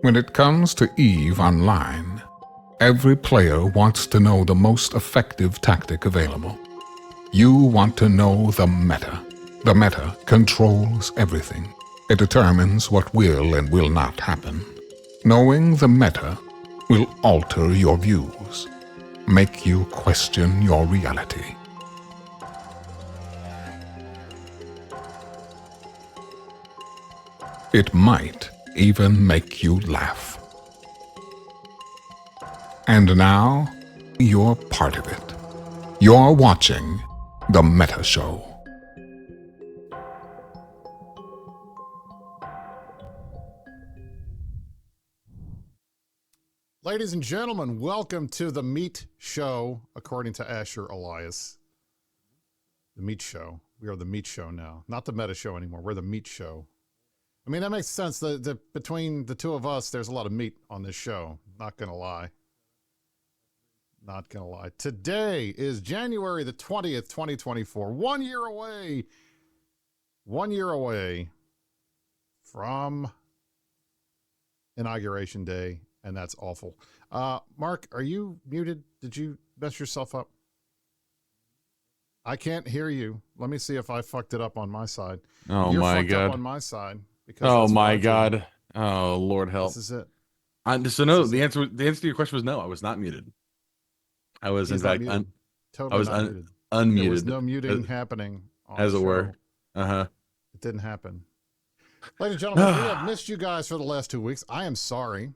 When it comes to EVE Online, every player wants to know the most effective tactic available. You want to know the meta. The meta controls everything. It determines what will and will not happen. Knowing the meta will alter your views, make you question your reality. It might even make you laugh. And now, you're part of it. You're watching The Meta Show. Ladies and gentlemen, welcome to The Meat Show, according to Asher Elias. The Meat Show. We are The Meat Show now. Not The Meta Show anymore. We're The Meat Show. I mean, that makes sense. Between the two of us, there's a lot of meat on this show. Not going to lie. Not going to lie. Today is January the 20th, 2024. 1 year away. 1 year away from Inauguration Day. And that's awful. Mark, are you muted? Did you mess yourself up? I can't hear you. Let me see if I fucked it up on my side. Oh, You're my fucked God. up on my side. Because Oh, that's my what God. Oh, Lord help. This is it. So no, the answer to your question was no. I was not muted. I was, He's in fact, totally I was not muted. unmuted. There was no muting happening on as the it show. were. Uh-huh. It didn't happen. Ladies and gentlemen, we have missed you guys for the last 2 weeks. I am sorry.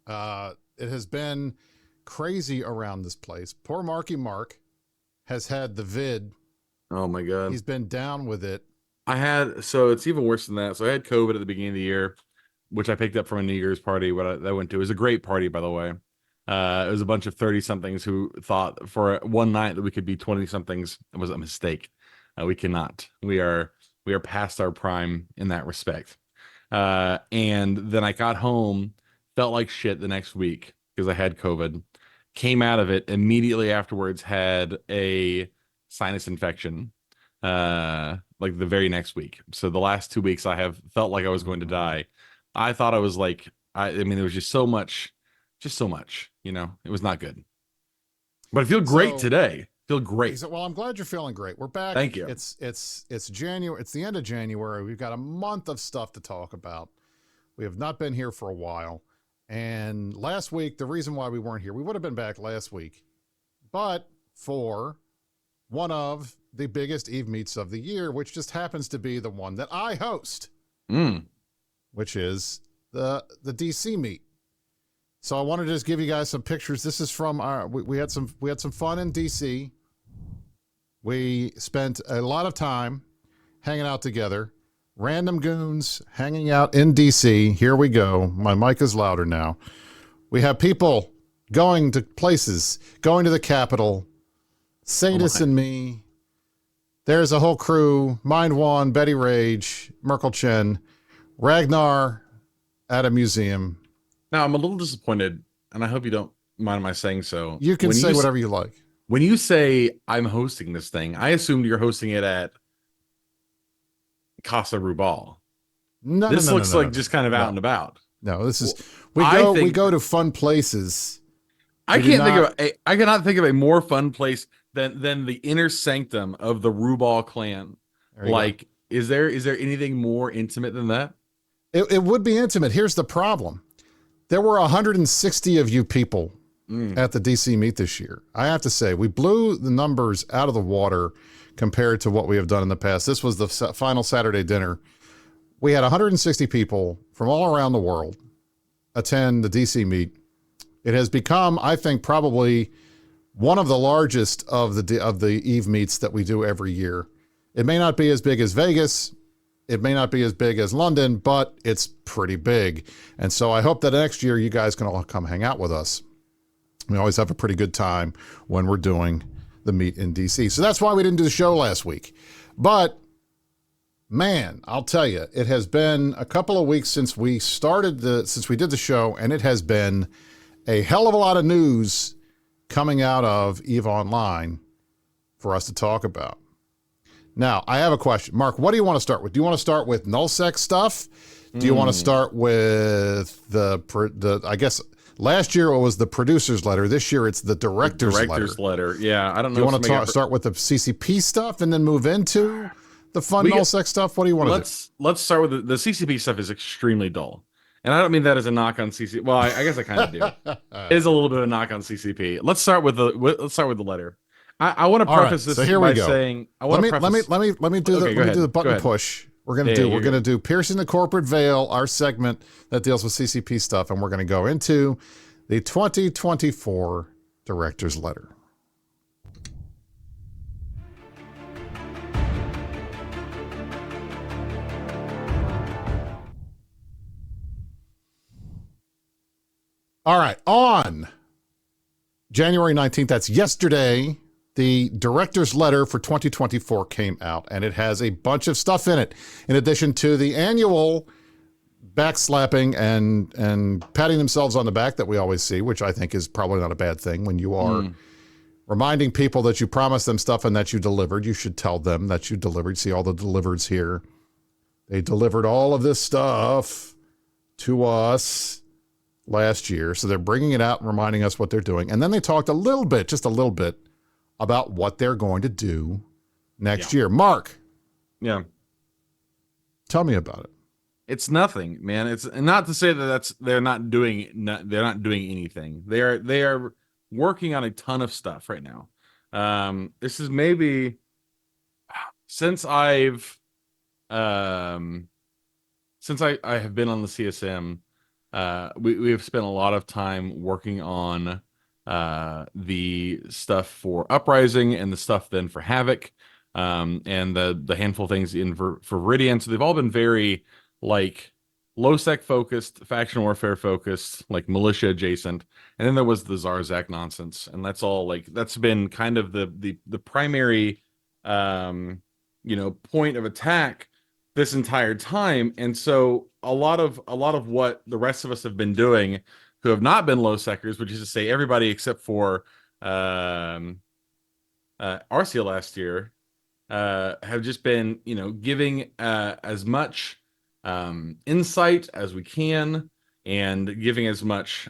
It has been crazy around this place. Poor Marky Mark has had the vid. Oh, my God. He's been down with it. So it's even worse than that. So I had COVID at the beginning of the year, which I picked up from a New Year's party that I went to. It was a great party, by the way. It was a bunch of 30-somethings who thought for one night that we could be 20-somethings. It was a mistake. We cannot. We are past our prime in that respect. And then I got home, felt like shit the next week because I had COVID. Came out of it immediately afterwards, had a sinus infection. Like the very next week. So the last 2 weeks I have felt like I was going to die. I thought I was like, I mean, there was just so much, you know, it was not good. But I feel great today. Feel great. Well, I'm glad you're feeling great. We're back. Thank you. It's January. It's the end of January. We've got a month of stuff to talk about. We have not been here for a while. And last week, the reason why we weren't here, we would have been back last week, but for one of the biggest EVE meets of the year, which just happens to be the one that I host, which is the DC meet. So I wanted to just give you guys some pictures. This is from we had some fun in DC. We spent a lot of time hanging out together, random goons hanging out in DC. Here we go. My mic is louder now. We have people going to places, going to the Capitol, Sadis and me. There's a whole crew. Mind One, Betty Rage, Merkel Chen, Ragnar at a museum. Now, I'm a little disappointed, and I hope you don't mind my saying so. You can say whatever you like. When you say I'm hosting this thing, I assumed you're hosting it at Casa Rubal. This looks like just kind of out and about. No, this is we go to fun places. I cannot think of a more fun place than the inner sanctum of the Rubal clan. Like, is there anything more intimate than that? It would be intimate. Here's the problem. There were 160 of you people at the DC meet this year. I have to say, we blew the numbers out of the water compared to what we have done in the past. This was the final Saturday dinner. We had 160 people from all around the world attend the DC meet. It has become, I think, probably one of the largest of the EVE meets that we do every year. It may not be as big as Vegas. It may not be as big as London, but it's pretty big. And so I hope that next year you guys can all come hang out with us. We always have a pretty good time when we're doing the meet in DC. So that's why we didn't do the show last week. But man, I'll tell you, it has been a couple of weeks since we did the show, and it has been a hell of a lot of news coming out of EVE Online for us to talk about. Now, I have a question. Mark, what do you want to start with? Do you want to start with Nullsec stuff? Do you want to start with I guess last year it was the producer's letter. This year it's the director's letter. Yeah, I don't know. Do you want to start with the CCP stuff and then move into the fun Nullsec stuff? What do you want to do? Let's start with the CCP stuff is extremely dull. And I don't mean that as a knock on CCP. Well, I guess I kind of do. It is a little bit of a knock on CCP. Let's start with the letter. I want to preface this by saying let me do the button push. We're gonna do Piercing the Corporate Veil, our segment that deals with CCP stuff, and we're gonna go into the 2024 Director's Letter. All right, on January 19th, that's yesterday, the director's letter for 2024 came out, and it has a bunch of stuff in it, in addition to the annual backslapping and patting themselves on the back that we always see, which I think is probably not a bad thing. When you are reminding people that you promised them stuff and that you delivered, you should tell them that you delivered. See all the delivers here. They delivered all of this stuff to us last year. So they're bringing it out and reminding us what they're doing. And then they talked just a little bit, about what they're going to do next year. Mark. Yeah. Tell me about it. It's nothing, man. It's not to say that they're not doing anything. They are working on a ton of stuff right now. This is maybe since I have been on the CSM, we have spent a lot of time working on the stuff for Uprising and the stuff then for Havoc, and the handful of things for Viridian. So they've all been very like low-sec focused, faction warfare focused, like militia adjacent. And then there was the Zarzak nonsense, and that's all that's been kind of the primary point of attack this entire time. And so a lot of what the rest of us have been doing, who have not been low-secers, which is to say everybody except for Arcia last year, have just been, giving as much insight as we can, and giving as much,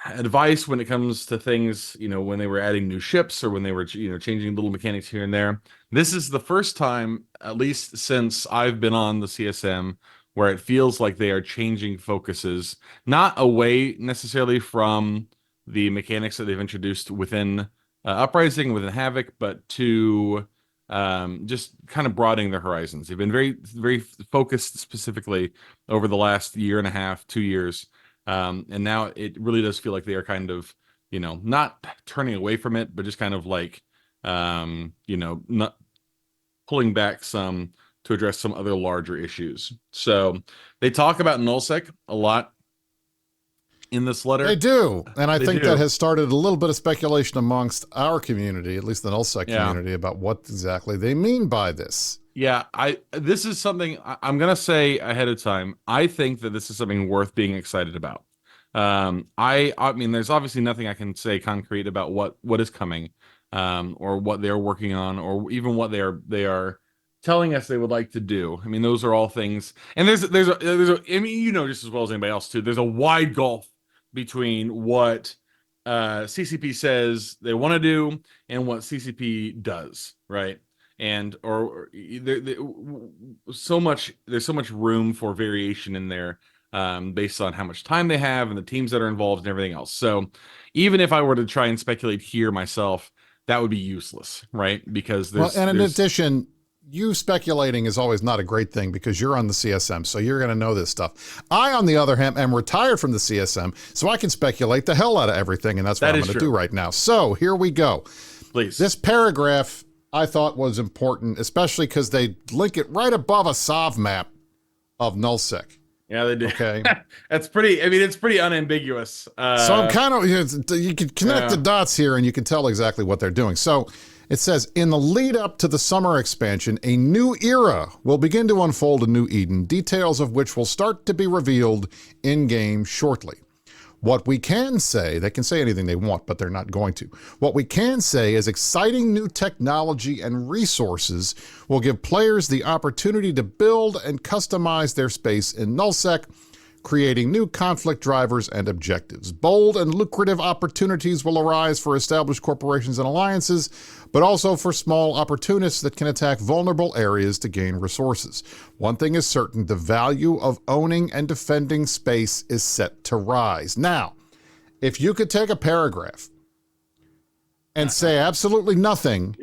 advice when it comes to things, when they were adding new ships or when they were, changing little mechanics here and there. This is the first time, at least since I've been on the CSM, where it feels like they are changing focuses, not away necessarily from the mechanics that they've introduced within Uprising, within Havoc, but to just kind of broadening their horizons. They've been very, very focused specifically over the last year and a half, 2 years. And now it really does feel like they are kind of, not turning away from it, but just kind of like, not pulling back some to address some other larger issues. So they talk about Nullsec a lot in this letter. They do. And I think that has started a little bit of speculation amongst our community, at least the Nullsec community, about what exactly they mean by this. Yeah, this is something I'm going to say ahead of time. I think that this is something worth being excited about. I mean, there's obviously nothing I can say concrete about what is coming, or what they're working on, or even what they are telling us they would like to do. I mean, those are all things. And there's a I mean, just as well as anybody else too, there's a wide gulf between what CCP says they want to do and what CCP does, right? And there's so much room for variation in there, based on how much time they have and the teams that are involved and everything else. So even if I were to try and speculate here myself, that would be useless, right? Because in addition, you speculating is always not a great thing because you're on the CSM, so you're going to know this stuff. I, on the other hand, am retired from the CSM, so I can speculate the hell out of everything, and that's what I'm going to do right now. So here we go. Please. This paragraph I thought was important, especially because they link it right above a SOV map of Nullsec. Yeah, they do. Okay. It's pretty unambiguous. So I'm kind of, you can connect the dots here and you can tell exactly what they're doing. So it says, in the lead up to the summer expansion, a new era will begin to unfold in New Eden, details of which will start to be revealed in game shortly. What we can say, they can say anything they want, but they're not going to. What we can say is exciting new technology and resources will give players the opportunity to build and customize their space in Nullsec, creating new conflict drivers and objectives. Bold and lucrative opportunities will arise for established corporations and alliances, but also for small opportunists that can attack vulnerable areas to gain resources. One thing is certain, the value of owning and defending space is set to rise. Now, if you could take a paragraph and say absolutely nothing,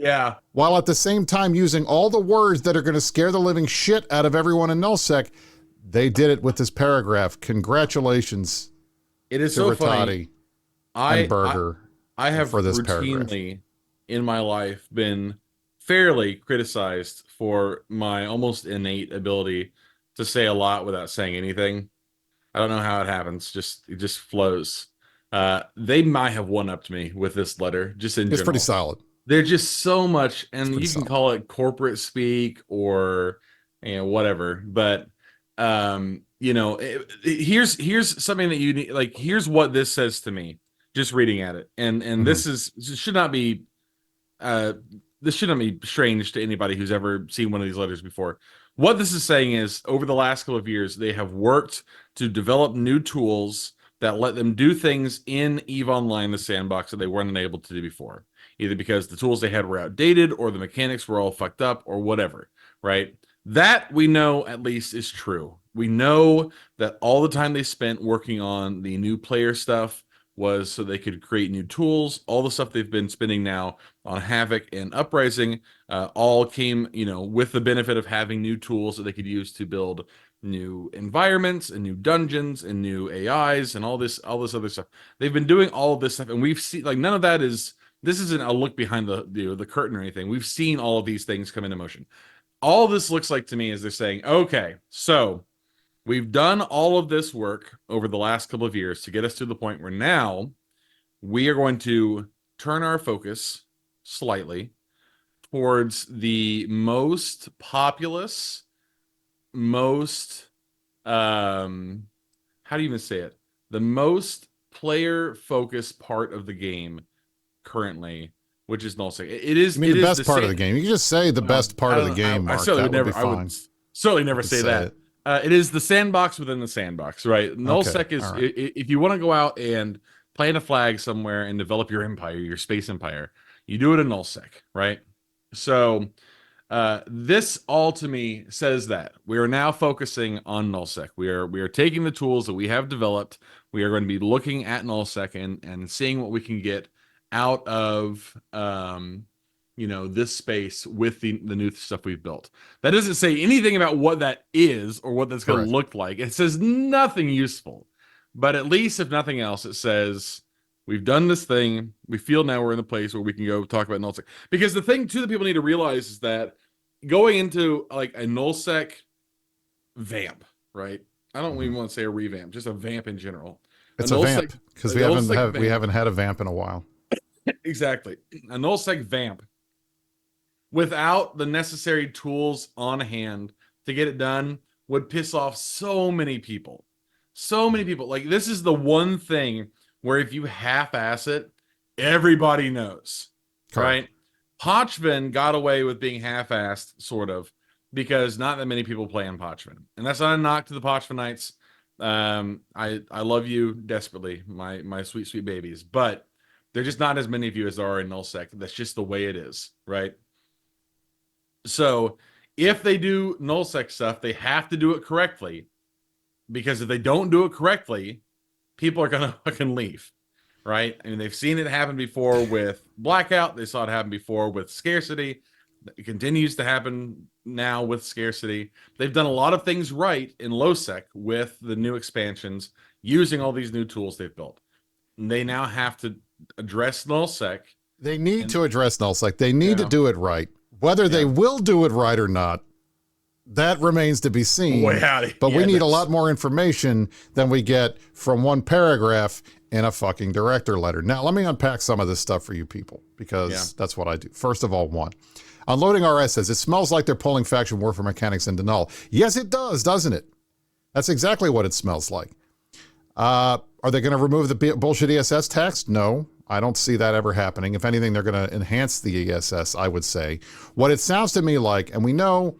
while at the same time using all the words that are going to scare the living shit out of everyone in Nullsec, they did it with this paragraph. Congratulations. It is to so Rattati funny. and Berger I have for this routinely paragraph. in my life been fairly criticized for my almost innate ability to say a lot without saying anything. I don't know how it happens. It just flows. They might have one-upped me with this letter, just in general. It's pretty solid. They're just so much, and you can solid. call it corporate speak or whatever, but here's something that you need. Like, here's what this says to me just reading at it, and this should not be strange to anybody who's ever seen one of these letters before. What this is saying is, over the last couple of years, they have worked to develop new tools that let them do things in EVE Online, the sandbox, that they weren't able to do before, either because the tools they had were outdated or the mechanics were all fucked up or whatever, right? That we know at least is true. We know that all the time they spent working on the new player stuff was so they could create new tools. All the stuff they've been spending now on Havoc and Uprising all came, with the benefit of having new tools that they could use to build new environments and new dungeons and new AIs and all this other stuff. They've been doing all of this stuff, and we've seen, like, none of that is. This isn't a look behind the curtain or anything. We've seen all of these things come into motion. All this looks like to me is they're saying, okay, so we've done all of this work over the last couple of years to get us to the point where now we are going to turn our focus slightly towards the most populous, most, how do you even say it? The most player-focused part of the game currently, which is Nullsec. It is. I mean, the best part of the game. You can just say the best part of the game, Mark. I would certainly never say that. It is the sandbox within the sandbox, right? Nullsec is, right. If you want to go out and plant a flag somewhere and develop your empire, your space empire, you do it in Nullsec, right? So this all to me says that we are now focusing on Nullsec. We are taking the tools that we have developed. We are going to be looking at Nullsec and seeing what we can get out of this space with the new stuff we've built. That doesn't say anything about what that is or what that's going to look like. It says nothing useful, but at least if nothing else, it says we've done this thing. We feel now we're in the place where we can go talk about Nullsec. Because the thing too that people need to realize is that going into like a Nullsec vamp, right? I don't even want to say a revamp, just a vamp in general. It's a vamp because we haven't had a vamp in a while. Exactly. A Nullsec vamp without the necessary tools on hand to get it done would piss off so many people. So many people. Like, this is the one thing where if you half-ass it, everybody knows. Correct. Right? Pochven got away with being half-assed, sort of, because not that many people play on Pochven. And that's not a knock to the Pochvenites. I love you desperately, my sweet, sweet babies. But there's just not as many of you as there are in Nullsec. That's just the way it is, right? So if they do Nullsec stuff, they have to do it correctly. Because if they don't do it correctly, people are going to fucking leave, right? I mean, they've seen it happen before with Blackout. They saw it happen before with Scarcity. It continues to happen now with Scarcity. They've done a lot of things right in Lowsec with the new expansions, using all these new tools they've built. And they now have to address Nullsec. They need to address Nullsec. They need to do it right. Whether they will do it right or not, that remains to be seen. But we need a lot more information than we get from one paragraph in a fucking director letter. Now, let me unpack some of this stuff for you people, because that's what I do. First of all, Unloading RS says, it smells like they're pulling faction warfare mechanics into Null. Yes, it does, doesn't it? That's exactly what it smells like. Are they going to remove the bullshit ESS tax? No, I don't see that ever happening. If anything, they're going to enhance the ESS, I would say. What it sounds to me like, and we know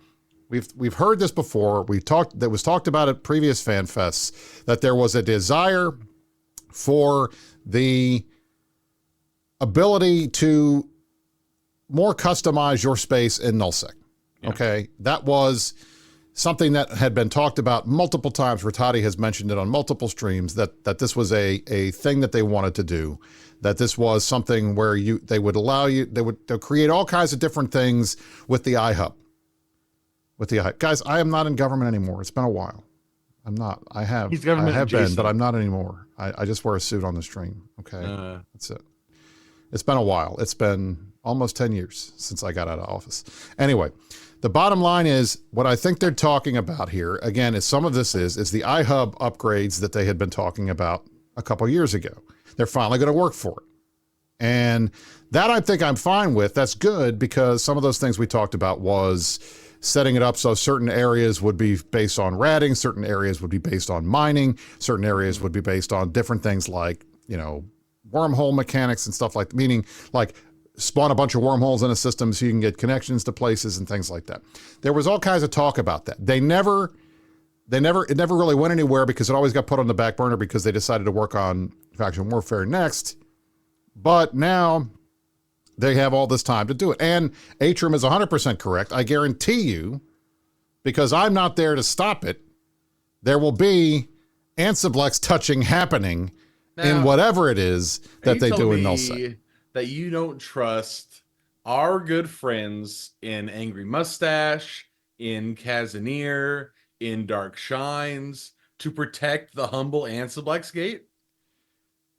we've heard this before, that was talked about at previous fan fests, that there was a desire for the ability to more customize your space in Nullsec. Yeah. Okay, that was something that had been talked about multiple times. Rattati has mentioned it on multiple streams that this was a thing that they wanted to do, that this was something where they would create all kinds of different things with the iHub. Guys, I am not in government anymore. It's been a while. I'm not. I have been, but I'm not anymore. I just wear a suit on the stream. Okay, that's it. It's been a while. It's been almost 10 years since I got out of office. Anyway, the bottom line is what I think they're talking about here, again, is some of this is the iHub upgrades that they had been talking about a couple years ago. They're finally going to work for it. And that I think I'm fine with. That's good because some of those things we talked about was setting it up so certain areas would be based on ratting, certain areas would be based on mining, certain areas would be based on different things like, wormhole mechanics and stuff like, meaning like spawn a bunch of wormholes in a system so you can get connections to places and things like that. There was all kinds of talk about that. It never really went anywhere because it always got put on the back burner because they decided to work on faction warfare next. But now they have all this time to do it. And Ep3 is 100% correct. I guarantee you, because I'm not there to stop it, there will be Ansiblex touching happening now, in whatever it is that they do in Nullsec. That you don't trust our good friends in Angry Mustache, in Casimir, in Dark Shines to protect the humble Ansiblex gate?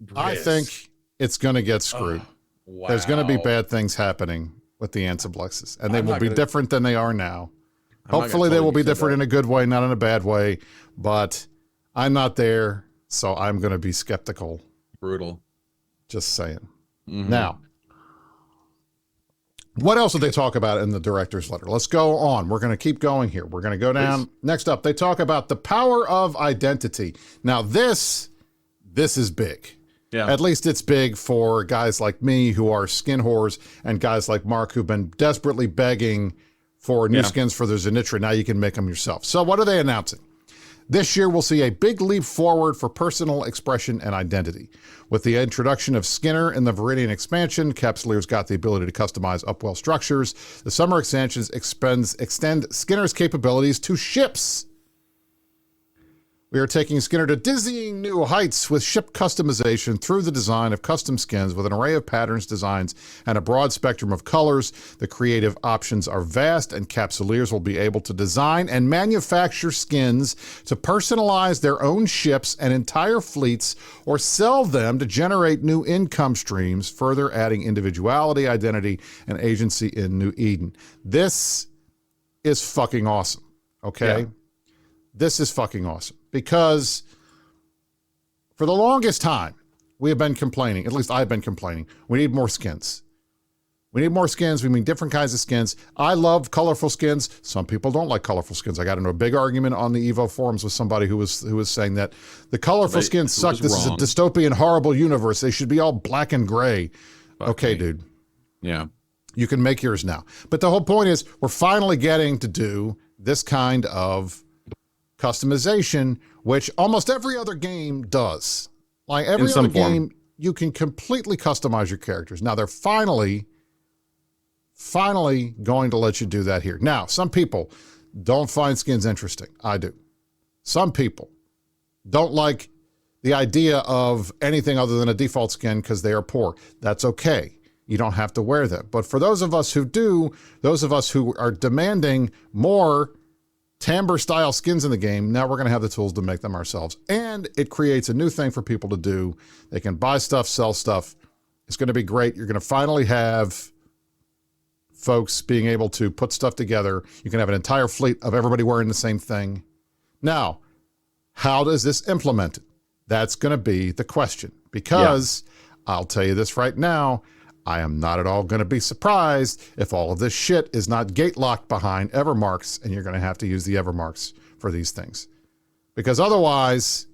Brisc. I think it's going to get screwed. Wow. There's going to be bad things happening with the Ansiblexes, and they will be different than they are now. Hopefully they will be different in a good way, not in a bad way, but I'm not there, so I'm going to be skeptical. Brutal. Just saying. Mm-hmm. Now, what else did they talk about in the director's letter? Let's go on. We're going to keep going here. We're going to go down. Please. Next up, they talk about the power of identity. Now, this is big. Yeah. At least it's big for guys like me who are skin whores and guys like Mark who've been desperately begging for new skins for their Zenitra. Now you can make them yourself. So what are they announcing? This year, we'll see a big leap forward for personal expression and identity. With the introduction of Skinner in the Viridian expansion, Capsuleer's got the ability to customize upwell structures. The summer expansions extend Skinner's capabilities to ships. We are taking Skinner to dizzying new heights with ship customization through the design of custom skins with an array of patterns, designs, and a broad spectrum of colors. The creative options are vast, and Capsuleers will be able to design and manufacture skins to personalize their own ships and entire fleets or sell them to generate new income streams, further adding individuality, identity, and agency in New Eden. This is fucking awesome, okay? Yeah. This is fucking awesome. Because for the longest time, we have been complaining, at least I've been complaining, we need more skins. We need more skins. We mean different kinds of skins. I love colorful skins. Some people don't like colorful skins. I got into a big argument on the Evo forums with somebody who was saying that the colorful skins suck. This is a dystopian, horrible universe. They should be all black and gray. Okay, dude. Yeah. You can make yours now. But the whole point is we're finally getting to do this kind of customization, which almost every other game does. Like every other game, you can completely customize your characters. Now they're finally going to let you do that here. Now, some people don't find skins interesting. I do. Some people don't like the idea of anything other than a default skin because they are poor. That's okay. You don't have to wear them. But for those of us who do, those of us who are demanding more Timbre-style skins in the game, now we're going to have the tools to make them ourselves. And it creates a new thing for people to do. They can buy stuff, sell stuff. It's going to be great. You're going to finally have folks being able to put stuff together. You can have an entire fleet of everybody wearing the same thing. Now, how does this implement it? That's going to be the question. Because I'll tell you this right now, I am not at all going to be surprised if all of this shit is not gate locked behind Evermarks, and you're going to have to use the Evermarks for these things. Because otherwise,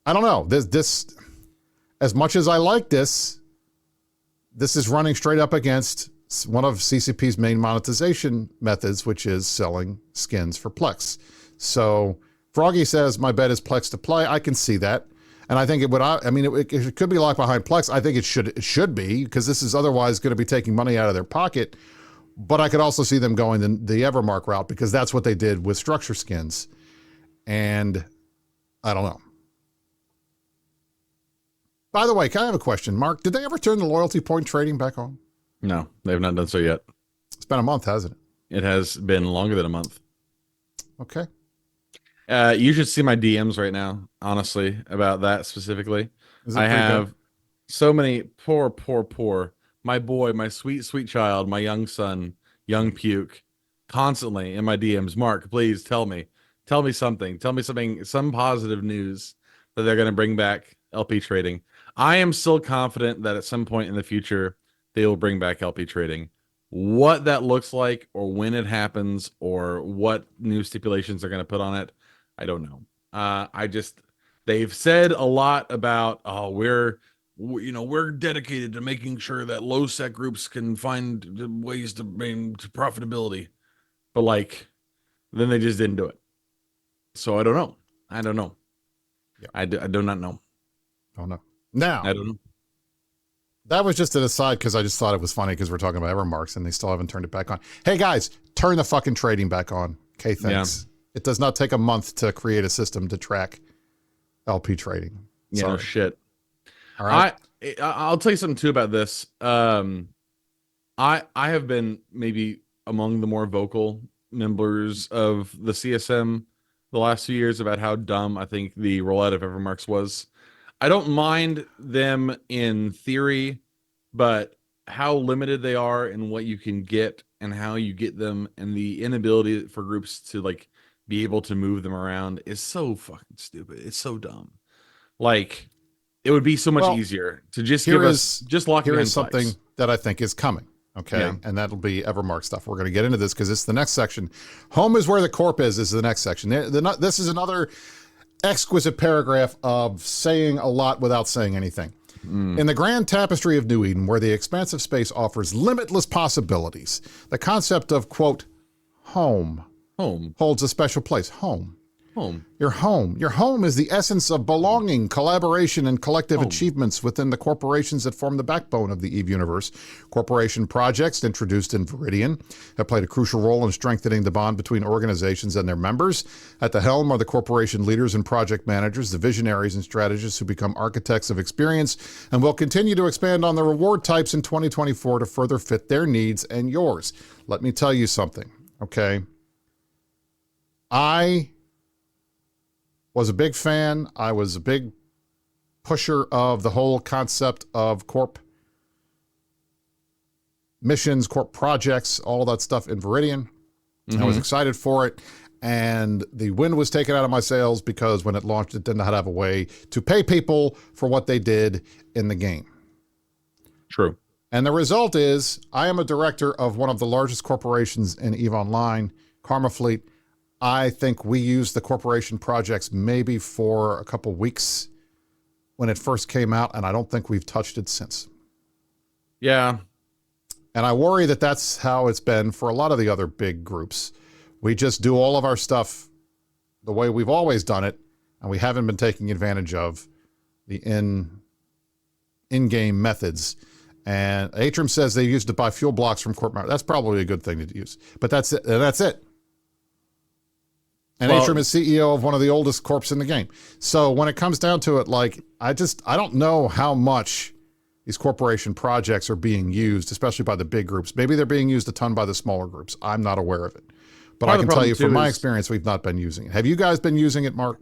I don't know. This, as much as I like this is running straight up against one of CCP's main monetization methods, which is selling skins for Plex. So Froggy says, my bet is Plex to play. I can see that. And I think it would, I mean, it could be locked behind Plex. I think it should be, because this is otherwise going to be taking money out of their pocket. But I could also see them going the Evermark route, because that's what they did with structure skins. And I don't know. By the way, can I have a question? Mark, did they ever turn the loyalty point trading back on? No, they have not done so yet. It's been a month, hasn't it? It has been longer than a month. Okay. You should see my DMs right now, honestly, about that specifically. I have so many poor, my boy, my sweet, sweet child, my young son, young puke, constantly in my DMs. Mark, please tell me something, some positive news that they're going to bring back LP trading. I am still confident that at some point in the future, they will bring back LP trading. What that looks like, or when it happens, or what new stipulations they're going to put on it, I don't know. They've said a lot about, oh, we're dedicated to making sure that low sec groups can find ways to bring to profitability, but like, then they just didn't do it. So I don't know. Yeah. I do not know. Don't know. Now, I don't know. That was just an aside, because I just thought it was funny, because we're talking about Evermarks and they still haven't turned it back on. Hey guys, turn the fucking trading back on. Okay, thanks. Yeah. It does not take a month to create a system to track LP trading. Yeah, no shit. All right. I'll tell you something too about this. I have been maybe among the more vocal members of the CSM the last few years about how dumb I think the rollout of Evermarks was. I don't mind them in theory, but how limited they are in what you can get and how you get them, and the inability for groups to like be able to move them around is so fucking stupid. It's so dumb. Like, it would be so much easier to just give us just lock. Here is something that I think is coming. Okay. Yeah. And that'll be Evermark stuff. We're going to get into this because it's the next section. Home is where the corp is the next section. This is another exquisite paragraph of saying a lot without saying anything. In the grand tapestry of New Eden, where the expansive space offers limitless possibilities, the concept of, quote, home holds a special place. Home. Your home is the essence of belonging, collaboration, and collective achievements within the corporations that form the backbone of the EVE universe. Corporation projects introduced in Viridian have played a crucial role in strengthening the bond between organizations and their members. At the helm are the corporation leaders and project managers, the visionaries and strategists who become architects of experience, and will continue to expand on the reward types in 2024 to further fit their needs and yours. Let me tell you something, okay? I was a big fan. I was a big pusher of the whole concept of corp missions, corp projects, all that stuff in Viridian. I was excited for it. And the wind was taken out of my sails because when it launched, it didn't know how to have a way to pay people for what they did in the game. True. And the result is I am a director of one of the largest corporations in EVE Online, Karma Fleet. I think we used the corporation projects maybe for a couple weeks when it first came out, and I don't think we've touched it since. Yeah. And I worry that that's how it's been for a lot of the other big groups. We just do all of our stuff the way we've always done it, and we haven't been taking advantage of the in-game methods. And Atrim says they used to buy fuel blocks from Corp. That's probably a good thing to use, but that's it. That's it. And Atrim is CEO of one of the oldest corps in the game. So when it comes down to it, like, I don't know how much these corporation projects are being used, especially by the big groups. Maybe they're being used a ton by the smaller groups. I'm not aware of it. But I can tell you from my experience, we've not been using it. Have you guys been using it, Mark?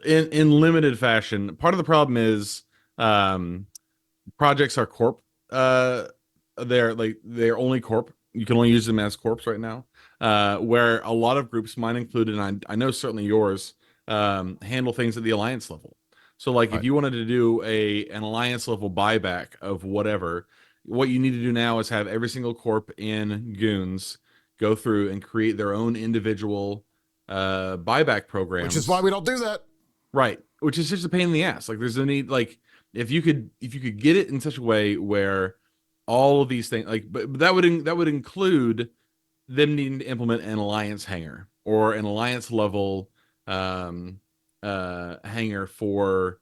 In limited fashion. Part of the problem is projects are corp. They're only corp. You can only use them as corps right now. Where a lot of groups, mine included, and I know certainly yours, handle things at the alliance level. So like if you wanted to do an alliance level buyback of whatever, what you need to do now is have every single corp in Goons go through and create their own individual buyback programs. Which is why we don't do that. Right. which is just a pain in the ass. Like there's a need, like if you could get it in such a way where all of these things, like, but that would include them needing to implement an alliance hangar or an alliance level hangar for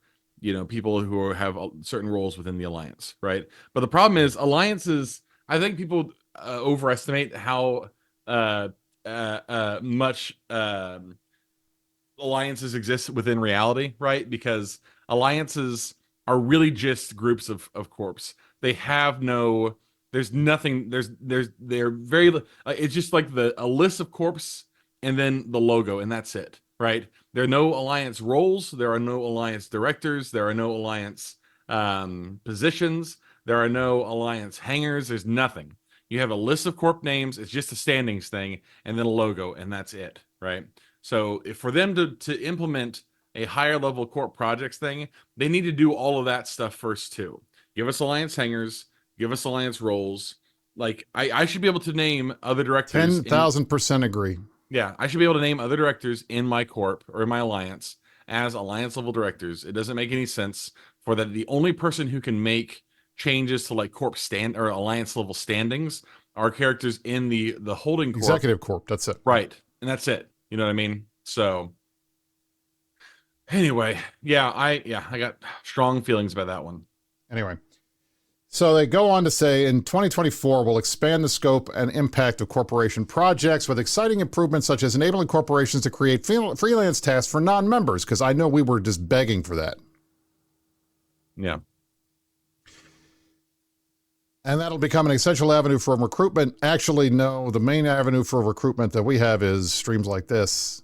people who have certain roles within the alliance, right? But the problem is alliances. I think people overestimate how much alliances exist within reality, right? Because alliances are really just groups of corps. They have no. There's nothing. They're very. It's just like a list of corps and then the logo, and that's it, right? There are no alliance roles. There are no alliance directors. There are no alliance positions. There are no alliance hangars. There's nothing. You have a list of corp names. It's just a standings thing, and then a logo, and that's it, right? So if for them to implement a higher level corp projects thing, they need to do all of that stuff first too. Give us alliance hangars. Give us alliance roles. Like I should be able to name other directors. 10,000% agree. Yeah, I should be able to name other directors in my corp or in my alliance as alliance level directors. It doesn't make any sense for that. The only person who can make changes to like corp stand or alliance level standings are characters in the holding corp. Executive corp. That's it. Right. And that's it. You know what I mean? So anyway, I got strong feelings about that one. Anyway. So they go on to say, in 2024, we'll expand the scope and impact of corporation projects with exciting improvements such as enabling corporations to create freelance tasks for non-members, because I know we were just begging for that. Yeah. And that'll become an essential avenue for recruitment. Actually, no, the main avenue for recruitment that we have is streams like this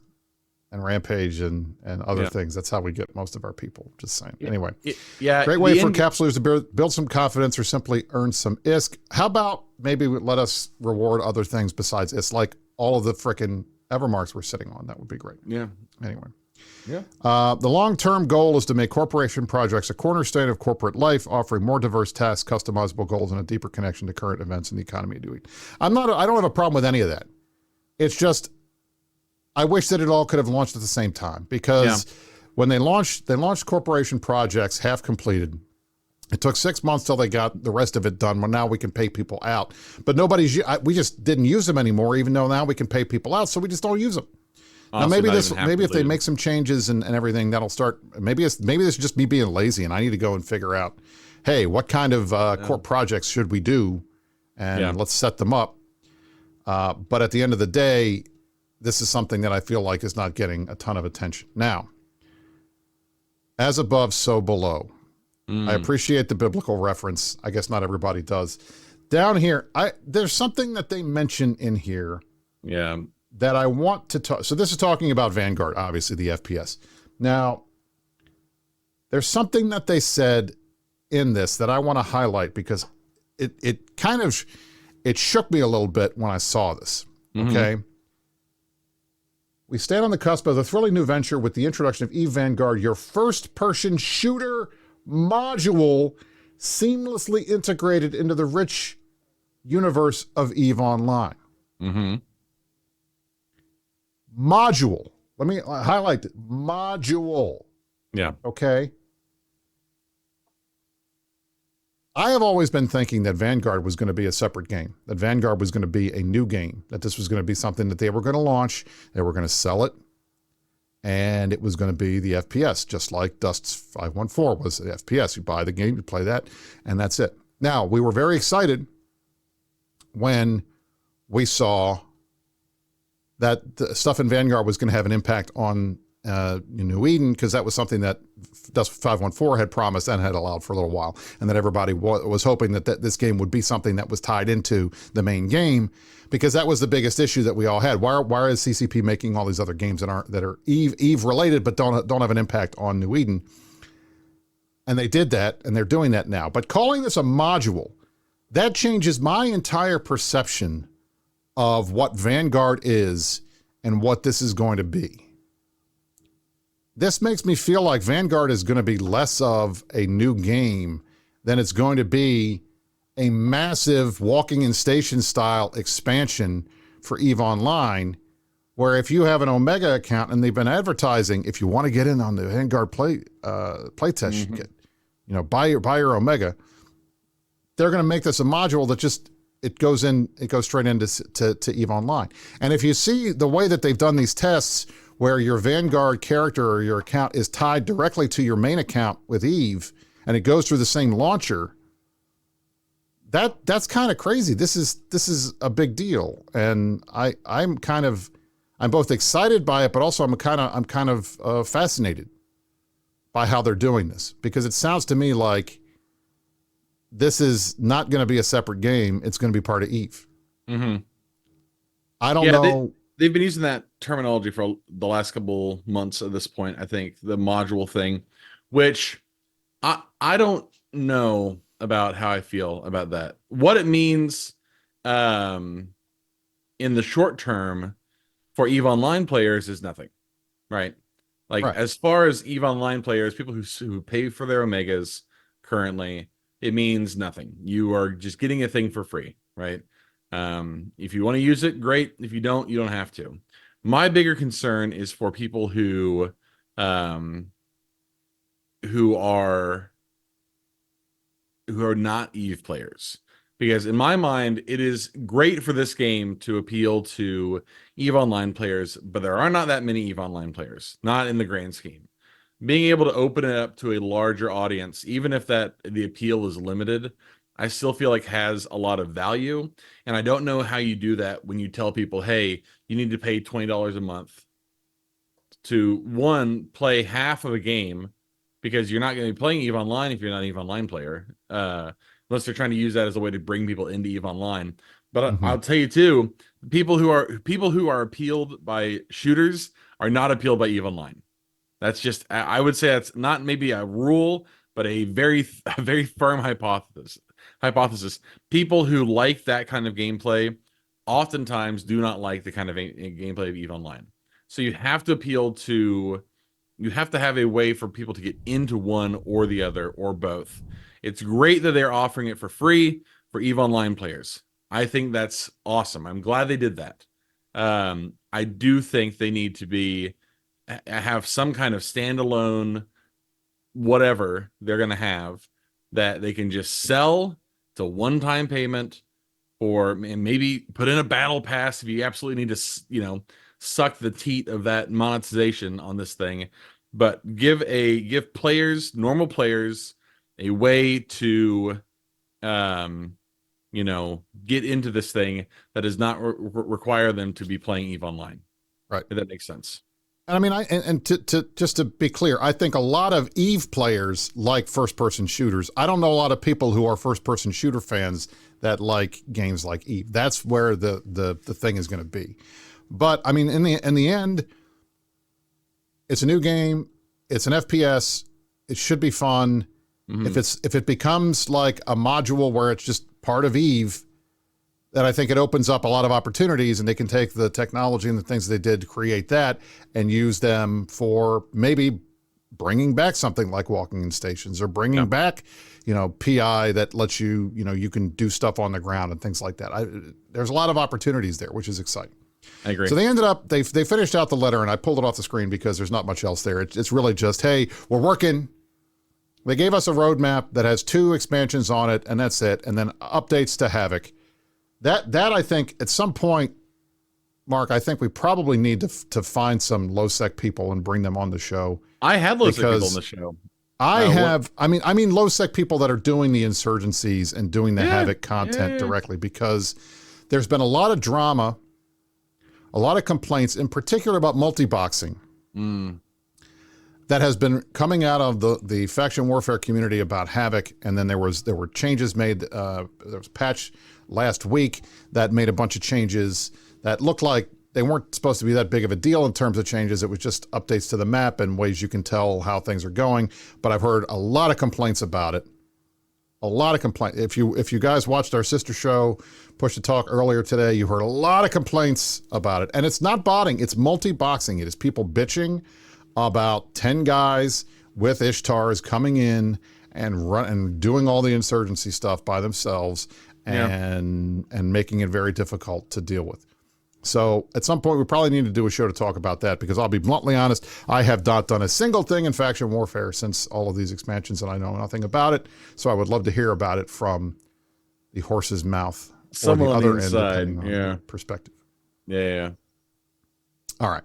and Rampage and other things. That's how we get most of our people, just saying. Anyway, great way for capsulers to build some confidence or simply earn some ISK. How about maybe let us reward other things besides ISK, like all of the frickin' Evermarks we're sitting on? That would be great. Yeah. Anyway. Yeah. The long-term goal is to make corporation projects a cornerstone of corporate life, offering more diverse tasks, customizable goals, and a deeper connection to current events in the economy. I don't have a problem with any of that. It's just, I wish that it all could have launched at the same time, because when they launched corporation projects half completed. It took 6 months till they got the rest of it done. Well, now we can pay people out, but we just didn't use them anymore, even though now we can pay people out. So we just don't use them. Now maybe if they make some changes and everything, that'll start. Maybe this is just me being lazy, and I need to go and figure out, hey, what kind of corp projects should we do, and let's set them up. But at the end of the day, this is something that I feel like is not getting a ton of attention. Now, as above, so below. I appreciate the biblical reference. I guess not everybody does. Down here, there's something that they mention in here. Yeah. That I want to talk. So this is talking about Vanguard, obviously the FPS. Now, there's something that they said in this that I want to highlight, because it shook me a little bit when I saw this. Okay. We stand on the cusp of a thrilling new venture with the introduction of EVE Vanguard, your first-person shooter module seamlessly integrated into the rich universe of EVE Online. Module. Let me highlight it. Module. Yeah. Okay. I have always been thinking that Vanguard was going to be a separate game, that Vanguard was going to be a new game, that this was going to be something that they were going to launch, they were going to sell it, and it was going to be the FPS, just like Dust's 514 was the FPS. You buy the game, you play that, and that's it. Now, we were very excited when we saw that the stuff in Vanguard was going to have an impact on New Eden, because that was something that Dust 514 had promised and had allowed for a little while, and that everybody was hoping that this game would be something that was tied into the main game, because that was the biggest issue that we all had. Why is CCP making all these other games that are Eve related but don't have an impact on New Eden? And they did that, and they're doing that now. But calling this a module, that changes my entire perception of what Vanguard is and what this is going to be. This makes me feel like Vanguard is going to be less of a new game than it's going to be a massive walking in station style expansion for EVE Online, where if you have an Omega account and they've been advertising, if you want to get in on the Vanguard play test, you get, buy your Omega. They're going to make this a module that just it goes straight into to EVE Online. And if you see the way that they've done these tests, where your Vanguard character or your account is tied directly to your main account with EVE, and it goes through the same launcher, that's kind of crazy. This is a big deal, and I'm both excited by it, but also I'm kind of fascinated by how they're doing this, because it sounds to me like this is not going to be a separate game. It's going to be part of EVE. Mm-hmm. I don't know. They've been using that terminology for the last couple months at this point, I think, the module thing, which I don't know about how I feel about that. What it means in the short term for EVE Online players is nothing, right? Like, right. As far as EVE Online players, people who pay for their Omegas currently, it means nothing. You are just getting a thing for free, right? If you want to use it, great. If you don't, you don't have to. My bigger concern is for people who are not EVE players. Because in my mind, it is great for this game to appeal to EVE Online players, but there are not that many EVE Online players, not in the grand scheme. Being able to open it up to a larger audience, even if the appeal is limited, I still feel like has a lot of value. And I don't know how you do that when you tell people, hey, you need to pay $20 a month to, one, play half of a game, because you're not going to be playing EVE Online if you're not an EVE Online player, unless they're trying to use that as a way to bring people into EVE Online. But I'll tell you too, people who are appealed by shooters are not appealed by EVE Online. That's just, I would say that's not maybe a rule, but a very firm hypothesis. People who like that kind of gameplay oftentimes do not like the kind of gameplay of EVE Online. So you have to you have to have a way for people to get into one or the other or both. It's great that they're offering it for free for EVE Online players. I think that's awesome. I'm glad they did that. I do think they need to have some kind of standalone whatever they're going to have that they can just sell to one-time payment, or maybe put in a battle pass if you absolutely need to, suck the teat of that monetization on this thing. But give players, normal players, a way to, get into this thing that does not require them to be playing EVE Online. Right. If that makes sense. I mean, to just to be clear, I think a lot of EVE players like first-person shooters. I don't know a lot of people who are first-person shooter fans that like games like EVE. That's where the thing is going to be. But I mean, in the end, it's a new game. It's an FPS. It should be fun. Mm-hmm. If it becomes like a module where it's just part of EVE, then I think it opens up a lot of opportunities, and they can take the technology and the things they did to create that and use them for maybe bringing back something like walking in stations, or bringing back, PI that lets you, you can do stuff on the ground and things like that. There's a lot of opportunities there, which is exciting. I agree. So they ended up, they finished out the letter, and I pulled it off the screen because there's not much else there. It's really just, hey, we're working. They gave us a roadmap that has 2 expansions on it, and that's it. And then updates to Havoc. That I think at some point, Mark, I think we probably need to find some Nullsec people and bring them on the show. I have Nullsec people on the show. I mean Nullsec people that are doing the insurgencies and doing the Havoc content directly, because there's been a lot of drama, a lot of complaints, in particular about multi-boxing. That has been coming out of the faction warfare community about Havoc, and then there were changes made. There was a patch last week that made a bunch of changes that looked like they weren't supposed to be that big of a deal in terms of changes. It was just updates to the map and ways you can tell how things are going. But I've heard a lot of complaints about it. A lot of complaints. If you guys watched our sister show, Push to Talk, earlier today, you heard a lot of complaints about it. And it's not botting, it's multi-boxing. It is people bitching about 10 guys with Ishtars coming in and doing all the insurgency stuff by themselves and making it very difficult to deal with. So at some point, we probably need to do a show to talk about that, because I'll be bluntly honest, I have not done a single thing in faction warfare since all of these expansions, and I know nothing about it. So I would love to hear about it from the horse's mouth, or the other end, depending on your perspective. Yeah. All right.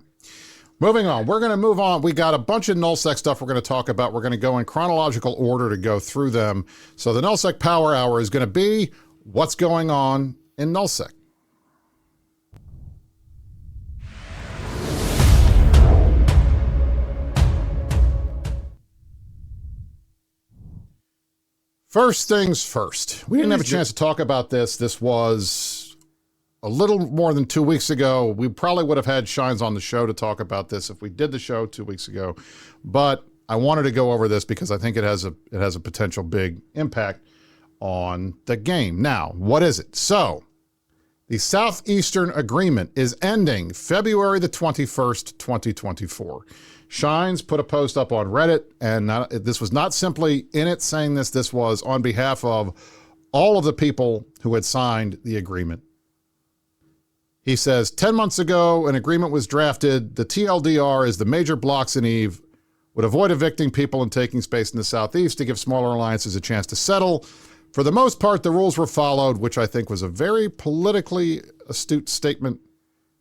Moving on. We're going to move on. We got a bunch of Nullsec stuff we're going to talk about. We're going to go in chronological order to go through them. So the Nullsec Power Hour is going to be what's going on in Nullsec. First things first. We didn't have a chance to talk about this. This was a little more than 2 weeks ago. We probably would have had Shines on the show to talk about this if we did the show 2 weeks ago. But I wanted to go over this because I think it has a potential big impact on the game. Now, what is it? So, the Southeastern Agreement is ending February the 21st, 2024. Shines put a post up on Reddit, and this was not simply in it saying this. This was on behalf of all of the people who had signed the agreement. He says, 10 months ago, an agreement was drafted. The TLDR is the major blocks in EVE would avoid evicting people and taking space in the Southeast to give smaller alliances a chance to settle. For the most part, the rules were followed, which I think was a very politically astute statement,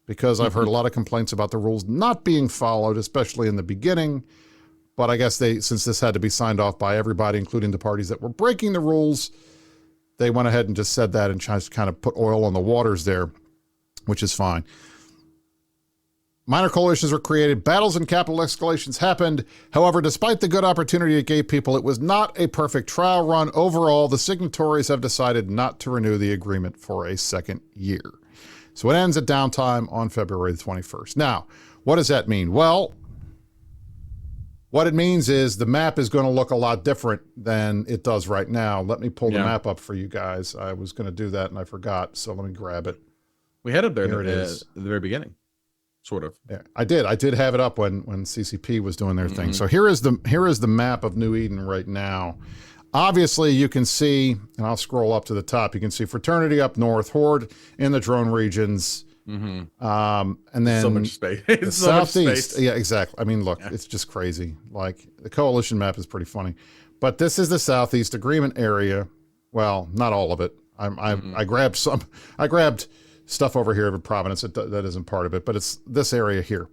because I've heard a lot of complaints about the rules not being followed, especially in the beginning. But I guess since this had to be signed off by everybody, including the parties that were breaking the rules, they went ahead and just said that and just kind of put oil on the waters there, which is fine. Minor coalitions were created. Battles and capital escalations happened. However, despite the good opportunity it gave people, it was not a perfect trial run. Overall, the signatories have decided not to renew the agreement for a second year. So it ends at downtime on February the 21st. Now, what does that mean? Well, what it means is the map is going to look a lot different than it does right now. Let me pull the map up for you guys. I was going to do that and I forgot, so let me grab it. We had it there at the very beginning, sort of. Yeah, I did have it up when CCP was doing their thing. So here is the map of New Eden right now. Obviously, you can see, and I'll scroll up to the top, you can see Fraternity up north, Horde in the drone regions, and then so much space. The Southeast. Yeah, exactly. I mean, look, it's just crazy. Like, the coalition map is pretty funny. But this is the Southeast Agreement area. Well, not all of it. I grabbed stuff over here of Providence that isn't part of it, but it's this area here.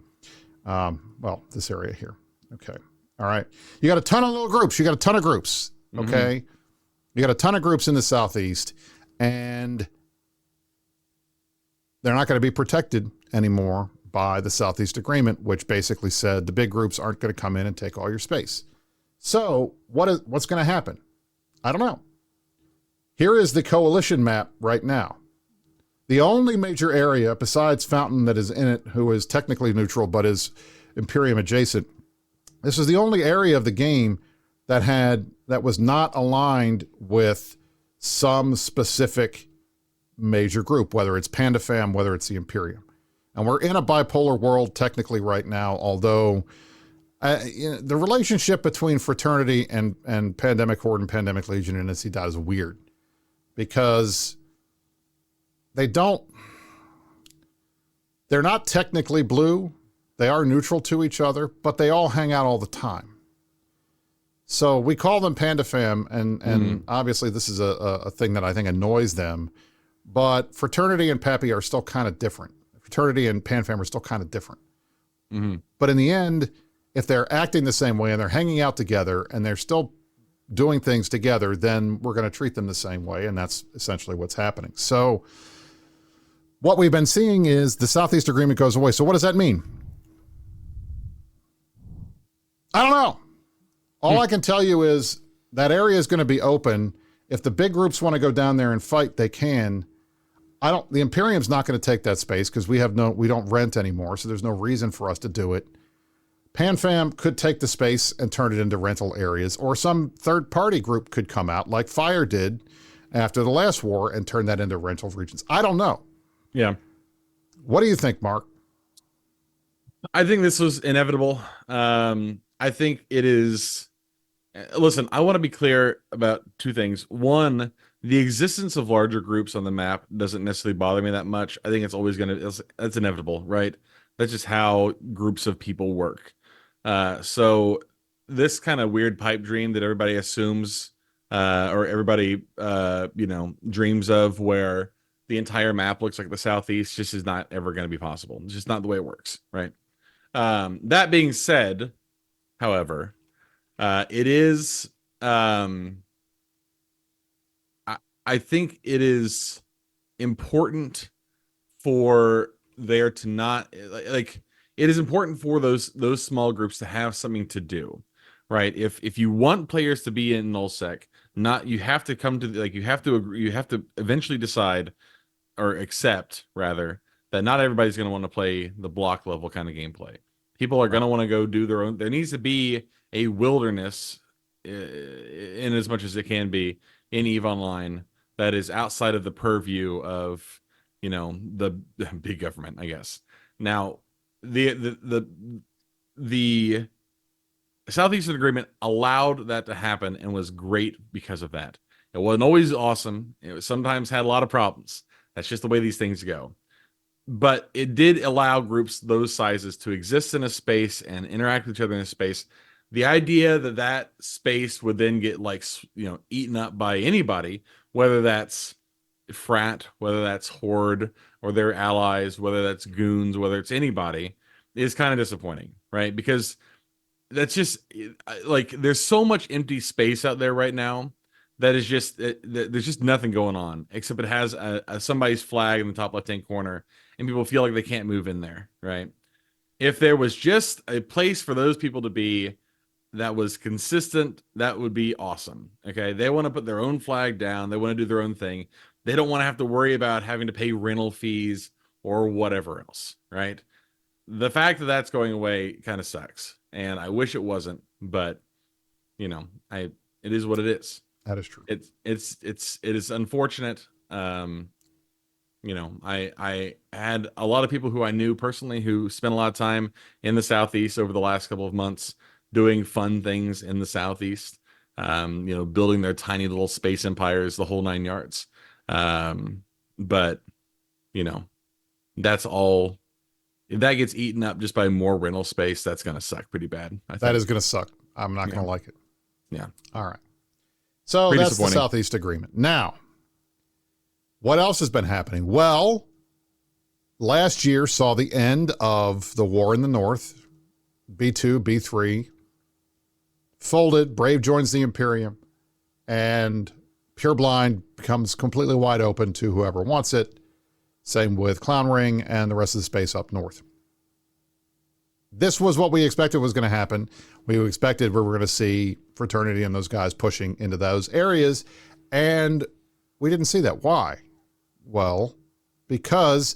This area here. Okay. All right. You got a ton of little groups. You got a ton of groups. Okay. You got a ton of groups in the Southeast, and they're not going to be protected anymore by the Southeast Agreement, which basically said the big groups aren't going to come in and take all your space. So what's going to happen? I don't know. Here is the coalition map right now. The only major area besides Fountain that is in it, who is technically neutral but is Imperium adjacent, this is the only area of the game that was not aligned with some specific major group, whether it's PandaFam, whether it's the Imperium. And we're in a bipolar world technically right now, although the relationship between Fraternity and Pandemic Horde and Pandemic Legion and NC is weird, because they're not technically blue. They are neutral to each other, but they all hang out all the time. So we call them PandaFam, and obviously this is a thing that I think annoys them. But Fraternity and Pappy are still kind of different. Fraternity and PanFam are still kind of different. But in the end, if they're acting the same way and they're hanging out together and they're still doing things together, then we're going to treat them the same way, and that's essentially what's happening. So what we've been seeing is the Southeast Agreement goes away. So what does that mean? I don't know. All I can tell you is that area is going to be open. If the big groups want to go down there and fight, they can. The Imperium's not going to take that space because we don't rent anymore, so there's no reason for us to do it. PanFam could take the space and turn it into rental areas, or some third-party group could come out like Fire did after the last war and turn that into rental regions. I don't know. Yeah. What do you think, Mark? I think this was inevitable. I think it is. Listen, I want to be clear about two things. One, the existence of larger groups on the map doesn't necessarily bother me that much. I think it's always that's inevitable, right? That's just how groups of people work. So this kind of weird pipe dream that everybody assumes, or everybody, dreams of, where the entire map looks like the Southeast, just is not ever going to be possible. It's just not the way it works, right? That being said, however, it is, I think it is important for there to not, like, it is important for those small groups to have something to do, right? If you want players to be in Nullsec, you have to come to, like, you have to agree, you have to eventually decide, or accept rather, that not everybody's going to want to play the block level kind of gameplay. People are going to want to go do their own. There needs to be a wilderness, in as much as it can be, in EVE Online, that is outside of the purview of, the big government, I guess. Now, the Southeastern Agreement allowed that to happen and was great because of that. It wasn't always awesome. It sometimes had a lot of problems. That's just the way these things go. But it did allow groups those sizes to exist in a space and interact with each other in a space. The idea that space would then get, like, eaten up by anybody, whether that's Frat, whether that's Horde or their allies, whether that's goons, whether it's anybody, is kind of disappointing, right? Because that's just, like, there's so much empty space out there right now that is just, there's just nothing going on, except it has somebody's flag in the top left-hand corner, and people feel like they can't move in there, right? If there was just a place for those people to be that was consistent, that would be awesome. Okay, they want to put their own flag down, they want to do their own thing. They don't want to have to worry about having to pay rental fees or whatever else, right? The fact that that's going away kind of sucks, and I wish it wasn't, but it is what it is. That is true. It is unfortunate. I had a lot of people who I knew personally who spent a lot of time in the Southeast over the last couple of months doing fun things in the Southeast, building their tiny little space empires, the whole 9 yards. But that's all. If that gets eaten up just by more rental space, that's going to suck pretty bad. That is going to suck. I'm not going to like it. Yeah. All right. So Pretty that's the Southeast Agreement. Now, what else has been happening? Well, last year saw the end of the war in the North. B2, B3 folded. Brave joins the Imperium, and Pureblind becomes completely wide open to whoever wants it. Same with Clown Ring and the rest of the space up north. This was what we expected was going to happen. We expected we were going to see Fraternity and those guys pushing into those areas, and we didn't see that. Why? Well, because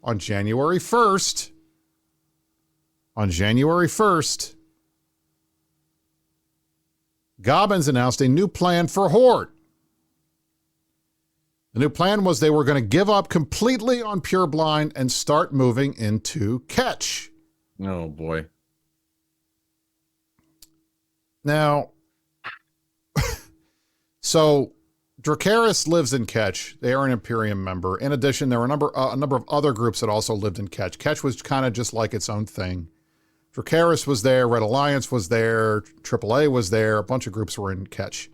on January 1st, Gobbins announced a new plan for Horde. The new plan was they were going to give up completely on Pureblind and start moving into Ketch. Oh, boy. Now, so Dracarys lives in Ketch. They are an Imperium member. In addition, there were a number of other groups that also lived in Ketch. Ketch was kind of just like its own thing. Dracarys was there. Red Alliance was there. AAA was there. A bunch of groups were in Ketch.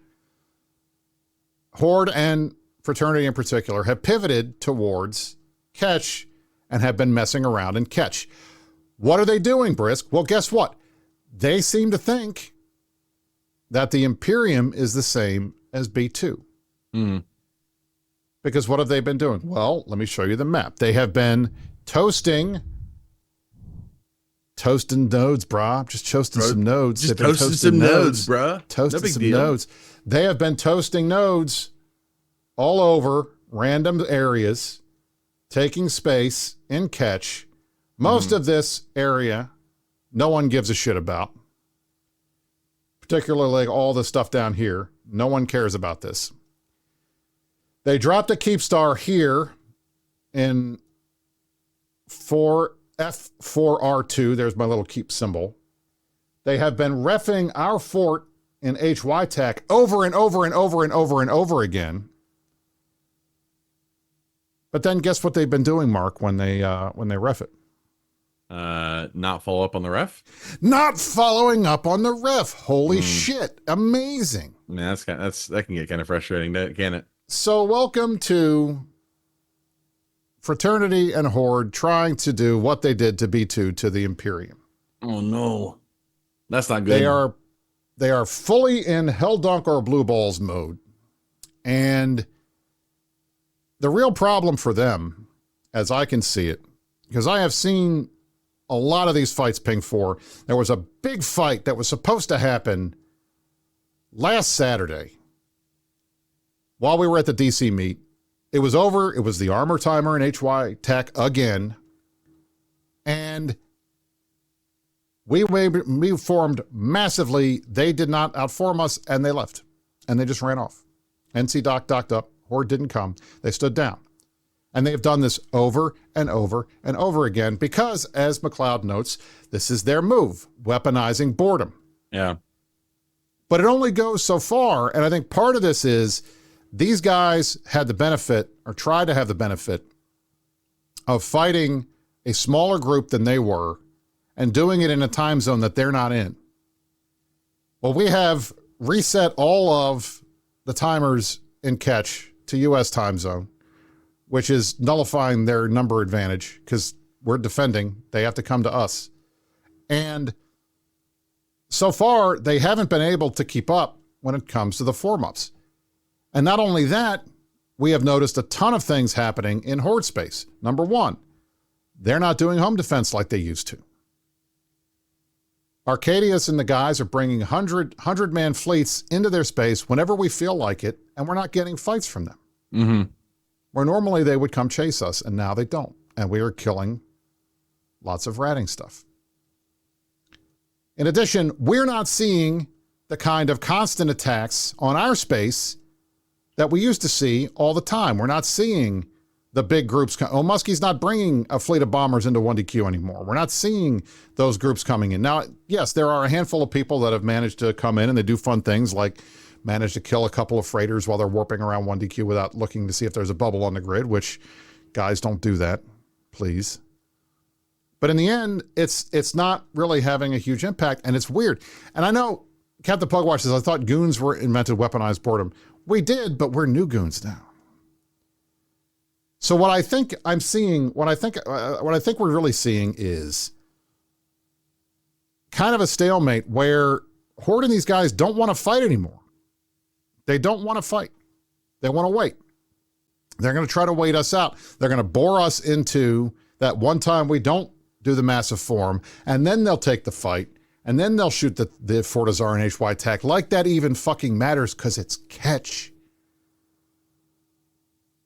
Horde and Fraternity in particular have pivoted towards Ketch and have been messing around in Ketch. What are they doing, Brisc? Well, guess what? They seem to think that the Imperium is the same as B2. Because what have they been doing? Well, let me show you the map. They have been toasting nodes, brah. Just toasting some nodes. Just toasting some nodes, brah. Toasting some nodes. They have been toasting nodes all over random areas, taking space in Ketch. Most of this area, no one gives a shit about. Particularly all the stuff down here. No one cares about this. They dropped a keep star here in F4R2. There's my little keep symbol. They have been reffing our fort in HY Tech over and over and over and over and over again. But then guess what they've been doing, Mark, when they ref it? Not follow up on the ref? Not following up on the ref. Holy shit. Amazing. Man, that can get kind of frustrating, can it? So welcome to Fraternity and Horde trying to do what they did to B2 to the Imperium. Oh no. That's not good. They are fully in Helldunk or Blue Balls mode. And the real problem for them, as I can see it, because I have seen a lot of these fights ping 4, there was a big fight that was supposed to happen last Saturday while we were at the DC meet. It was over. It was the Armor Timer and HY Tech again. And we formed massively. They did not outform us, and they left. And they just ran off. NC docked up. Horde didn't come. They stood down. And they have done this over and over and over again because, as McLeod notes, this is their move, weaponizing boredom. Yeah. But it only goes so far, and I think part of this is these guys had the benefit, or tried to have the benefit, of fighting a smaller group than they were and doing it in a time zone that they're not in. Well, we have reset all of the timers in catch to U.S. time zone, which is nullifying their number advantage because we're defending. They have to come to us. And so far, they haven't been able to keep up when it comes to the form-ups. And not only that, we have noticed a ton of things happening in Horde space. Number one, they're not doing home defense like they used to. Arcadius and the guys are bringing 100-man fleets into their space whenever we feel like it, and we're not getting fights from them. Mm-hmm. Where normally they would come chase us, and now they don't. And we are killing lots of ratting stuff. In addition, we're not seeing the kind of constant attacks on our space that we used to see all the time. We're not seeing the big groups. Muskie's not bringing a fleet of bombers into 1DQ anymore. We're not seeing those groups coming in. Now, yes, there are a handful of people that have managed to come in and they do fun things like manage to kill a couple of freighters while they're warping around 1DQ without looking to see if there's a bubble on the grid, which guys don't do that, please. But in the end, it's not really having a huge impact, and it's weird. And I know Captain Pugwash says, I thought goons were invented weaponized boredom. We did, but we're new goons now. So what I think I'm seeing, what I think we're really seeing is kind of a stalemate where Horde and these guys don't want to fight anymore. They don't want to fight. They want to wait. They're going to try to wait us out. They're going to bore us into that one time we don't do the massive form, and then they'll take the fight, and then they'll shoot the Fortizar and HY Tech. Like that even fucking matters because it's catch.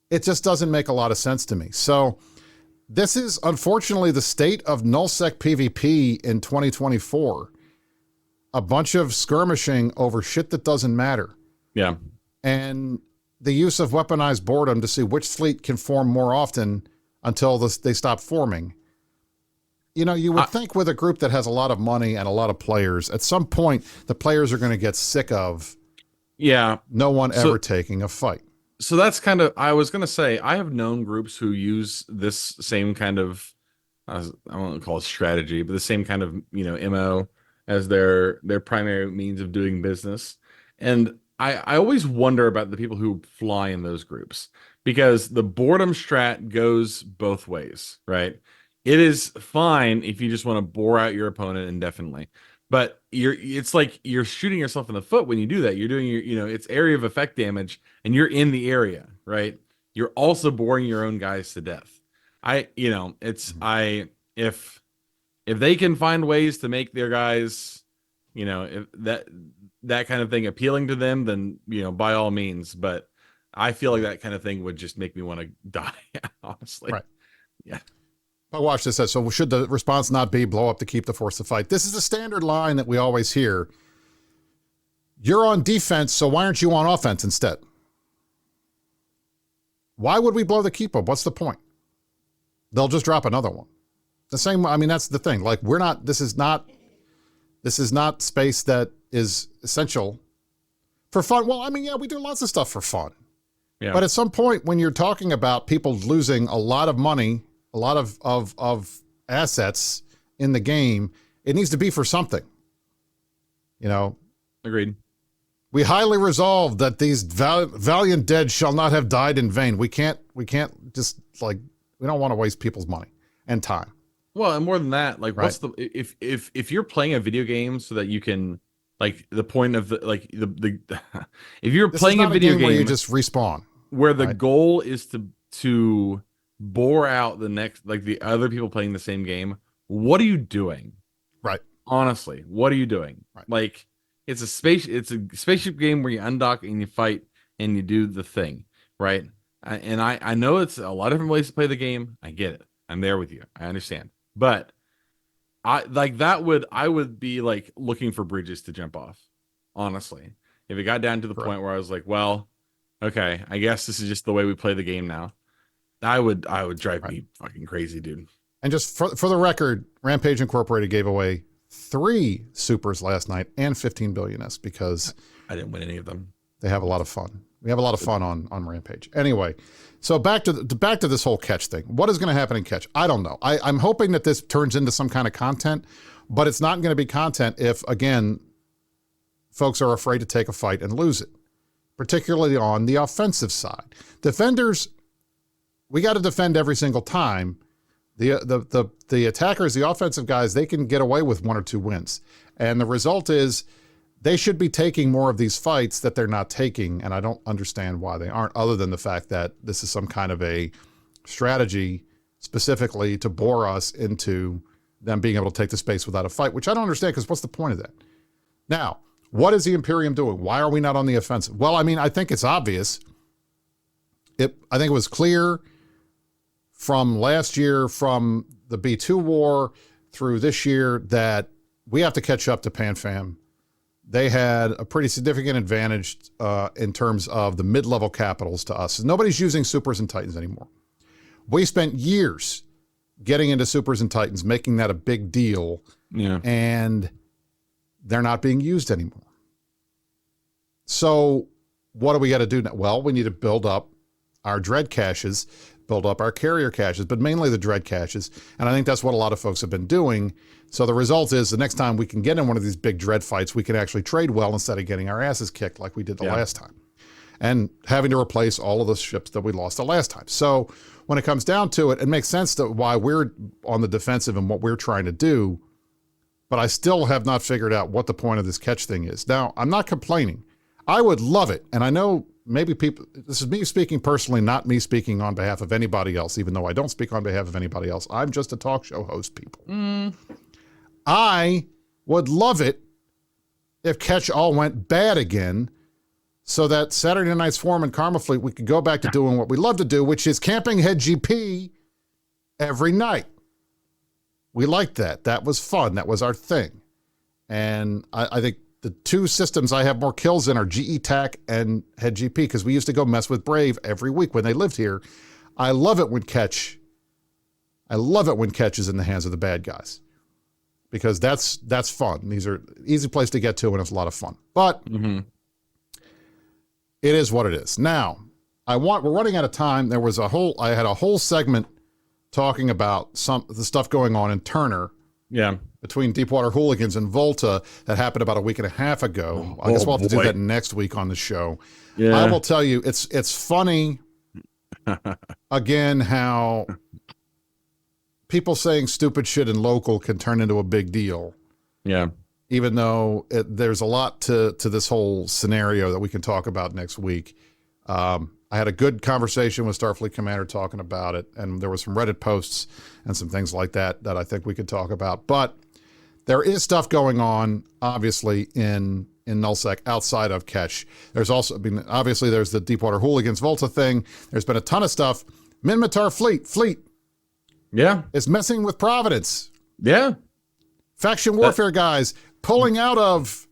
It just doesn't make a lot of sense to me. So this is unfortunately the state of Nullsec PvP in 2024. A bunch of skirmishing over shit that doesn't matter. Yeah. And the use of weaponized boredom to see which fleet can form more often until they stop forming. You know, you would think with a group that has a lot of money and a lot of players, at some point, the players are going to get sick of no one ever taking a fight. So that's kind of, I was going to say, I have known groups who use this same kind of, I won't call it strategy, but the same kind of, MO as their primary means of doing business. And I always wonder about the people who fly in those groups, because the boredom strat goes both ways, right? It is fine if you just want to bore out your opponent indefinitely, but it's like you're shooting yourself in the foot when you do that. You're doing it's area of effect damage, and you're in the area, right? You're also boring your own guys to death. If they can find ways to make their guys, if that kind of thing appealing to them, then by all means. But I feel like that kind of thing would just make me want to die, honestly. Right. Yeah. I'll watch this. So should the response not be blow up to keep the force to fight? This is a standard line that we always hear. You're on defense, so why aren't you on offense instead? Why would we blow the keep up? What's the point? They'll just drop another one. The same, that's the thing. Like this is not space that is essential for fun. Well, we do lots of stuff for fun. Yeah. But at some point, when you're talking about people losing a lot of money, a lot of assets in the game, it needs to be for something. Agreed. We highly resolve that these valiant dead shall not have died in vain. We can't just we don't want to waste people's money and time. Well, and more than that, like, right? what's the if you're playing a video game so that you can, like, the point of the if you're playing a video game where you just respawn, where the goal is to bore out the next, like, the other people playing the same game, what are you doing? Right. Honestly, what are you doing? Right. Like, it's a spaceship game where you undock and you fight and you do the thing, right? I know it's a lot of different ways to play the game. I get it. I'm there with you. I understand. But I would be like looking for bridges to jump off. Honestly, if it got down to the point where I was like, well, okay, I guess this is just the way we play the game now, I would drive me fucking crazy, dude. And just for the record, Rampage Incorporated gave away 3 supers last night and 15 billioness because I didn't win any of them. They have a lot of fun. We have a lot of fun on Rampage. Anyway, so back to this whole catch thing. What is going to happen in catch? I don't know. I'm hoping that this turns into some kind of content, but it's not going to be content if, again, folks are afraid to take a fight and lose it, particularly on the offensive side. Defenders, we got to defend every single time. The attackers, the offensive guys, they can get away with 1 or 2 wins. And the result is they should be taking more of these fights that they're not taking, and I don't understand why they aren't, other than the fact that this is some kind of a strategy specifically to bore us into them being able to take the space without a fight, which I don't understand, because what's the point of that? Now, what is the Imperium doing? Why are we not on the offensive? Well, I mean, I think it's obvious. I think it was clear from last year, from the B2 war through this year, that we have to catch up to PanFam. They had a pretty significant advantage in terms of the mid-level capitals to us. Nobody's using Supers and Titans anymore. We spent years getting into Supers and Titans, making that a big deal, and they're not being used anymore. So what do we got to do now? Well, we need to build up our dread caches, build up our carrier caches, but mainly the dread caches. And I think that's what a lot of folks have been doing. So the result is the next time we can get in one of these big dread fights, we can actually trade well instead of getting our asses kicked like we did the last time and having to replace all of the ships that we lost the last time. So when it comes down to it, it makes sense to why we're on the defensive and what we're trying to do. But I still have not figured out what the point of this catch thing is. Now, I'm not complaining. I would love it. And I know maybe people, this is me speaking personally, not me speaking on behalf of anybody else, even though I don't speak on behalf of anybody else. I'm just a talk show host, people. I would love it if catch all went bad again, so that Saturday Night's Forum and Karma Fleet, we could go back to doing what we love to do, which is camping head GP every night. We liked that. That was fun. That was our thing. And I think the 2 systems I have more kills in are GE TAC and head GP, because we used to go mess with Brave every week when they lived here. I love it when catch is in the hands of the bad guys, because that's fun. These are easy place to get to, and it's a lot of fun. But it is what it is. Now, we're running out of time. I had a whole segment talking about the stuff going on in Turner. Yeah. Between Deepwater Hooligans and Volta that happened about a week and a half ago. I guess we'll have to do that next week on the show. Yeah. I will tell you, it's funny, again, how people saying stupid shit in local can turn into a big deal. Yeah. Even though there's a lot to this whole scenario that we can talk about next week. I had a good conversation with Starfleet Commander talking about it, and there was some Reddit posts and some things like that I think we could talk about. But there is stuff going on, obviously, in Nullsec outside of catch. There's also been, obviously, there's the Deepwater Hooligans Volta thing. There's been a ton of stuff. Minmatar Fleet. Yeah. Is messing with Providence. Yeah. Faction warfare guys pulling out of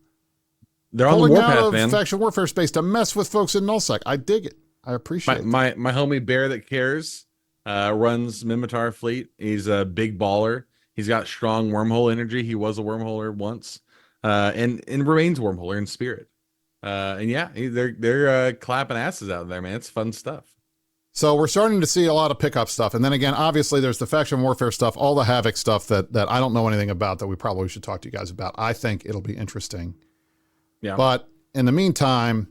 faction warfare space to mess with folks in Nullsec. I dig it. I appreciate it. My homie Bear That Cares runs Minmatar Fleet. He's a big baller. He's got strong wormhole energy. He was a wormholer once, and remains a wormholer in spirit. And yeah, they're clapping asses out there, man. It's fun stuff. So we're starting to see a lot of pickup stuff. And then again, obviously there's the faction warfare stuff, all the Havoc stuff that I don't know anything about that we probably should talk to you guys about. I think it'll be interesting. Yeah. But in the meantime,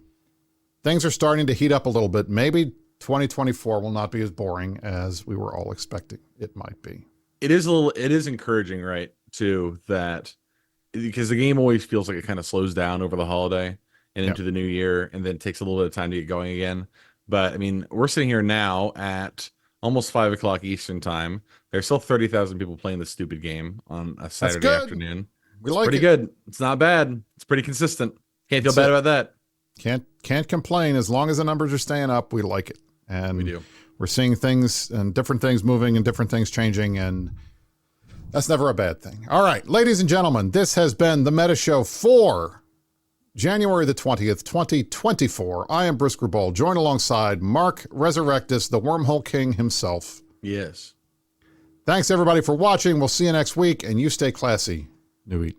things are starting to heat up a little bit. Maybe 2024 will not be as boring as we were all expecting it might be. It is encouraging, right? Too, that because the game always feels like it kind of slows down over the holiday and into the new year, and then it takes a little bit of time to get going again. But I mean, we're sitting here now at almost 5 o'clock Eastern time. There's still 30,000 people playing this stupid game on a Saturday afternoon. We like pretty good. It's not bad. It's pretty consistent. Can't feel bad about that. Can't complain as long as the numbers are staying up. We like it, and we do. We're seeing things and different things moving and different things changing, and that's never a bad thing. All right, ladies and gentlemen, this has been the Meta Show for January the 20th, 2024. I am Brisc Rubal, joined alongside Mark Resurrectus, the Wormhole King himself. Yes. Thanks, everybody, for watching. We'll see you next week, and you stay classy. New Eat.